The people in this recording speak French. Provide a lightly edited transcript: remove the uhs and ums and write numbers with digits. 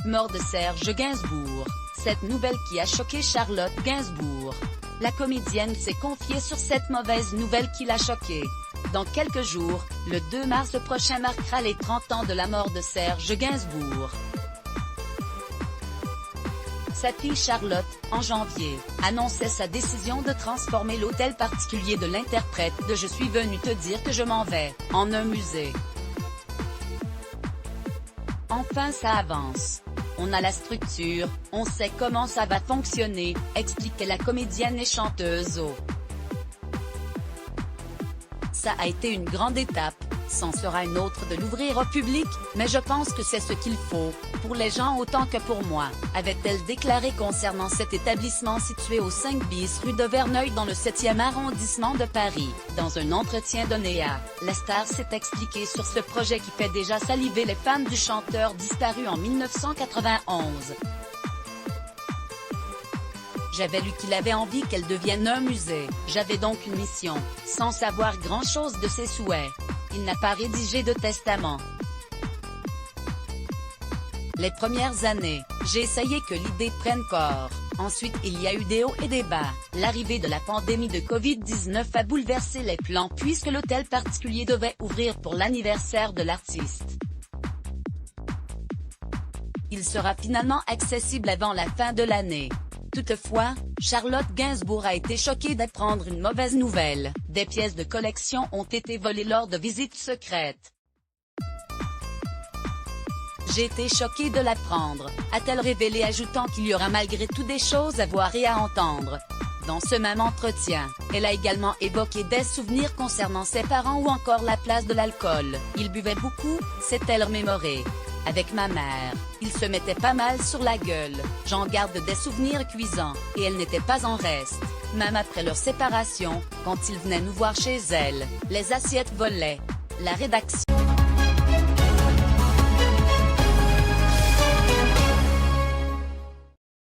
mort de Serge Gainsbourg. Cette nouvelle qui a choqué Charlotte Gainsbourg. La comédienne s'est confiée sur cette mauvaise nouvelle qui l'a choquée. Dans quelques jours, le 2 mars prochain marquera les 30 ans de la mort de Serge Gainsbourg. Sa fille Charlotte, en janvier, annonçait sa décision de transformer l'hôtel particulier de l'interprète de « Je suis venue te dire que je m'en vais » en un musée. Enfin ça avance. On a la structure, on sait comment ça va fonctionner, expliquait la comédienne et chanteuse au. Ça a été une grande étape, c'en sera une autre de l'ouvrir au public, mais je pense que c'est ce qu'il faut, pour les gens autant que pour moi, avait-elle déclaré concernant cet établissement situé au 5 bis rue de Verneuil dans le 7e arrondissement de Paris. Dans un entretien donné à la star s'est expliqué sur ce projet qui fait déjà saliver les fans du chanteur disparu en 1991. J'avais lu qu'il avait envie qu'elle devienne un musée, j'avais donc une mission, sans savoir grand-chose de ses souhaits. Il n'a pas rédigé de testament. Les premières années, j'ai essayé que l'idée prenne corps. Ensuite il y a eu des hauts et des bas. L'arrivée de la pandémie de Covid-19 a bouleversé les plans puisque l'hôtel particulier devait ouvrir pour l'anniversaire de l'artiste. Il sera finalement accessible avant la fin de l'année. Toutefois, Charlotte Gainsbourg a été choquée d'apprendre une mauvaise nouvelle. Des pièces de collection ont été volées lors de visites secrètes. J'ai été choquée de l'apprendre, a-t-elle révélé, ajoutant qu'il y aura malgré tout des choses à voir et à entendre. Dans ce même entretien, elle a également évoqué des souvenirs concernant ses parents ou encore la place de l'alcool. Il buvait beaucoup, s'est-elle remémorée. Avec ma mère, il se mettait pas mal sur la gueule, j'en garde des souvenirs cuisants, et elle n'était pas en reste. Même après leur séparation, quand il venait nous voir chez elle, les assiettes volaient. La rédaction.